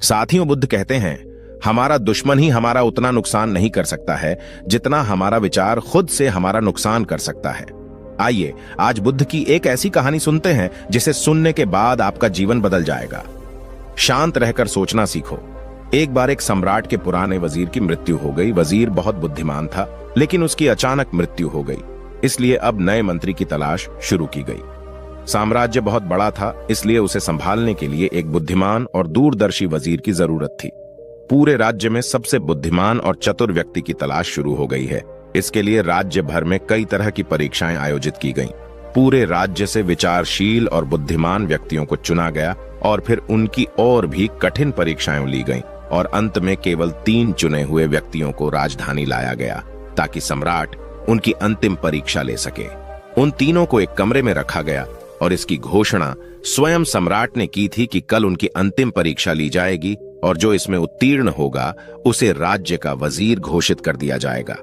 साथियों, बुद्ध कहते हैं, हमारा दुश्मन ही हमारा उतना नुकसान नहीं कर सकता है जितना हमारा विचार खुद से हमारा नुकसान कर सकता है। आइए आज बुद्ध की एक ऐसी कहानी सुनते हैं जिसे सुनने के बाद आपका जीवन बदल जाएगा। शांत रहकर सोचना सीखो। एक बार एक सम्राट के पुराने वजीर की मृत्यु हो गई। वजीर बहुत बुद्धिमान था, लेकिन उसकी अचानक मृत्यु हो गई, इसलिए अब नए मंत्री की तलाश शुरू की गई। साम्राज्य बहुत बड़ा था, इसलिए उसे संभालने के लिए एक बुद्धिमान और दूरदर्शी वजीर की जरूरत थी। पूरे राज्य में सबसे बुद्धिमान और चतुर व्यक्ति की तलाश शुरू हो गई है। इसके लिए राज्य भर में कई तरह की परीक्षाएं आयोजित की गईं। पूरे राज्य से विचारशील और बुद्धिमान व्यक्तियों को चुना गया और फिर उनकी और भी कठिन परीक्षाएं ली गईं और अंत में केवल 3 चुने हुए व्यक्तियों को राजधानी लाया गया ताकि सम्राट उनकी अंतिम परीक्षा ले सके। उन तीनों को एक कमरे में रखा गया और इसकी घोषणा स्वयं सम्राट ने की थी कि कल उनकी अंतिम परीक्षा ली जाएगी और जो इसमें उत्तीर्ण होगा उसे राज्य का वजीर घोषित कर दिया जाएगा।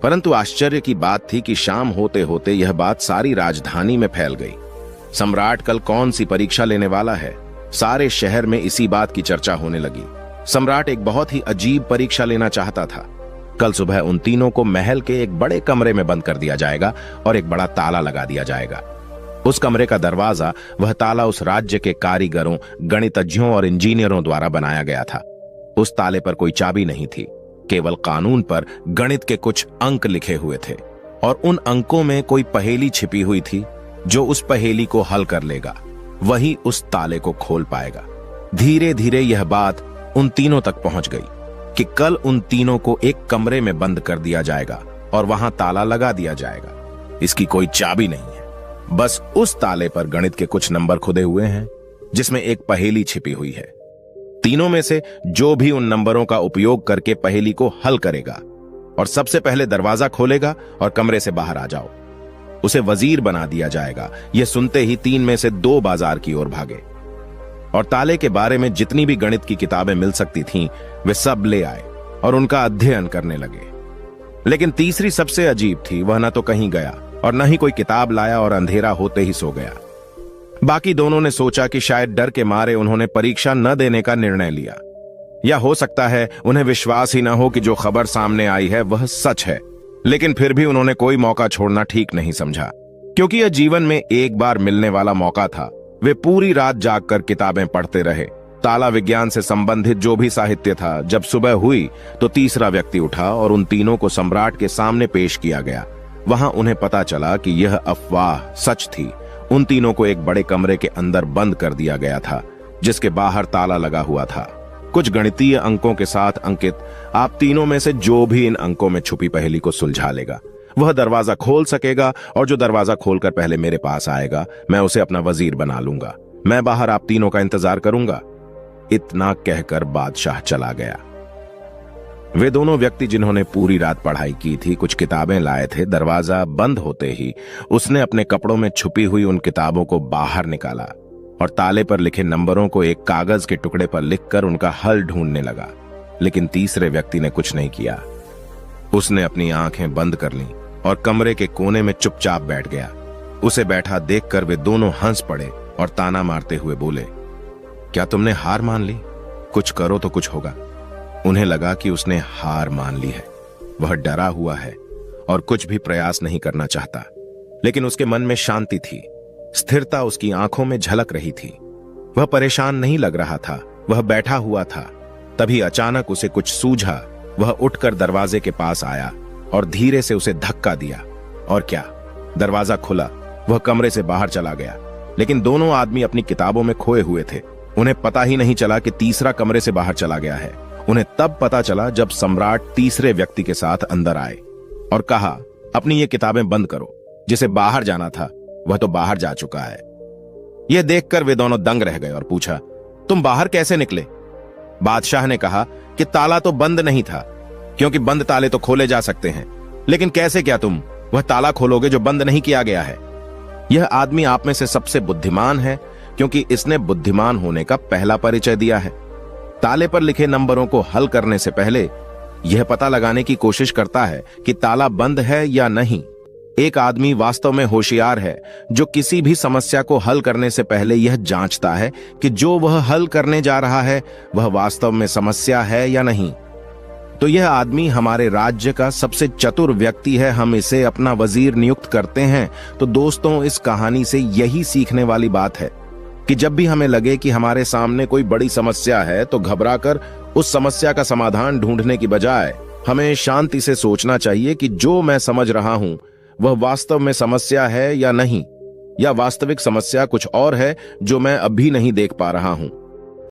परंतु आश्चर्य की बात थी कि शाम होते होते यह बात सारी राजधानी में फैल गई। सम्राट कल कौन सी परीक्षा लेने वाला है? सारे शहर में इसी बात की चर्चा होने लगी। सम्राट एक बहुत ही अजीब परीक्षा लेना चाहता था। कल सुबह उन तीनों को महल के एक बड़े कमरे में बंद कर दिया जाएगा और एक बड़ा ताला लगा दिया जाएगा। उस कमरे का दरवाजा, वह ताला उस राज्य के कारीगरों, गणितज्ञों और इंजीनियरों द्वारा बनाया गया था। उस ताले पर कोई चाबी नहीं थी, केवल कानून पर गणित के कुछ अंक लिखे हुए थे और उन अंकों में कोई पहेली छिपी हुई थी। जो उस पहेली को हल कर लेगा वही उस ताले को खोल पाएगा। धीरे धीरे यह बात उन तीनों तक पहुंच गई कि कल उन तीनों को एक कमरे में बंद कर दिया जाएगा और वहां ताला लगा दिया जाएगा। इसकी कोई चाबी नहीं है, बस उस ताले पर गणित के कुछ नंबर खुदे हुए हैं जिसमें एक पहेली छिपी हुई है। तीनों में से जो भी उन नंबरों का उपयोग करके पहेली को हल करेगा और सबसे पहले दरवाजा खोलेगा और कमरे से बाहर आ जाओ, उसे वजीर बना दिया जाएगा। यह सुनते ही 3 में से 2 बाजार की ओर भागे और ताले के बारे में जितनी भी गणित की किताबें मिल सकती थीं वे सब ले आए और उनका अध्ययन करने लगे। लेकिन तीसरी सबसे अजीब थी। वह न तो कहीं गया और न ही कोई किताब लाया और अंधेरा होते ही सो गया। बाकी दोनों ने सोचा कि शायद डर के मारे उन्होंने परीक्षा न देने का निर्णय लिया, या हो सकता है उन्हें विश्वास ही न हो कि जो खबर सामने आई है वह सच है। लेकिन फिर भी उन्होंने कोई मौका छोड़ना ठीक नहीं समझा, क्योंकि यह जीवन में एक बार मिलने वाला मौका था। वे पूरी रात जागकर किताबें पढ़ते रहे। ताला विज्ञान से संबंधित जो भी साहित्य था। जब सुबह हुई तो तीसरा व्यक्ति उठा और उन तीनों को सम्राट के सामने पेश किया गया। वहां उन्हें पता चला कि यह अफवाह सच थी। उन तीनों को एक बड़े कमरे के अंदर बंद कर दिया गया था जिसके बाहर ताला लगा हुआ था, कुछ गणितीय अंकों के साथ अंकित। आप तीनों में से जो भी इन अंकों में छुपी पहेली को सुलझा लेगा वह दरवाजा खोल सकेगा, और जो दरवाजा खोलकर पहले मेरे पास आएगा मैं उसे अपना वजीर बना लूंगा। मैं बाहर आप तीनों का इंतजार करूंगा। इतना कहकर बादशाह चला गया। वे दोनों व्यक्ति जिन्होंने पूरी रात पढ़ाई की थी कुछ किताबें लाए थे। दरवाजा बंद होते ही उसने अपने कपड़ों में छुपी हुई उन किताबों को बाहर निकाला और ताले पर लिखे नंबरों को एक कागज के टुकड़े पर लिखकर उनका हल ढूंढने लगा। लेकिन तीसरे व्यक्ति ने कुछ नहीं किया। उसने अपनी आंखें बंद कर लीं और कमरे के कोने में चुपचाप बैठ गया। उसे बैठा देखकर वे दोनों हंस पड़े और ताना मारते हुए बोले, क्या तुमने हार मान ली? कुछ करो तो कुछ होगा। उन्हें लगा कि उसने हार मान ली है। वह डरा हुआ है और कुछ भी प्रयास नहीं करना चाहता। लेकिन उसके मन में शांति थी, स्थिरता उसकी आंखों में झलक रही थी। वह परेशान नहीं लग रहा था। वह बैठा हुआ था। तभी अचानक उसे कुछ सूझा। वह उठकर दरवाजे के पास आया और धीरे से उसे धक्का दिया, और क्या, दरवाजा खुला। वह कमरे से बाहर चला गया। लेकिन दोनों आदमी अपनी किताबों में खोए हुए थे। उन्हें पता ही नहीं चला कि तीसरा कमरे से बाहर चला गया है। उन्हें तब पता चला जब सम्राट तीसरे व्यक्ति के साथ अंदर आए और कहा, अपनी ये किताबें बंद करो। जिसे बाहर जाना था वह तो बाहर जा चुका है। यह देखकर वे दोनों दंग रह गए और पूछा, तुम बाहर कैसे निकले? बादशाह ने कहा कि ताला तो बंद नहीं था, क्योंकि बंद ताले तो खोले जा सकते हैं। लेकिन कैसे क्या तुम वह ताला खोलोगे जो बंद नहीं किया गया है? यह आदमी आप में से सबसे बुद्धिमान है, क्योंकि इसने बुद्धिमान होने का पहला परिचय दिया है। ताले पर लिखे नंबरों को हल करने से पहले यह पता लगाने की कोशिश करता है कि ताला बंद है या नहीं। एक आदमी वास्तव में होशियार है जो किसी भी समस्या को हल करने से पहले यह जांचता है कि जो वह हल करने जा रहा है वह वास्तव में समस्या है या नहीं। तो यह आदमी हमारे राज्य का सबसे चतुर व्यक्ति है, हम इसे अपना वजीर नियुक्त करते हैं। तो दोस्तों, इस कहानी से यही सीखने वाली बात है कि जब भी हमें लगे कि हमारे सामने कोई बड़ी समस्या है तो घबराकर उस समस्या का समाधान ढूंढने की बजाय हमें शांति से सोचना चाहिए कि जो मैं समझ रहा हूं वह वास्तव में समस्या है या नहीं, या वास्तविक समस्या कुछ और है जो मैं अभी नहीं देख पा रहा हूं।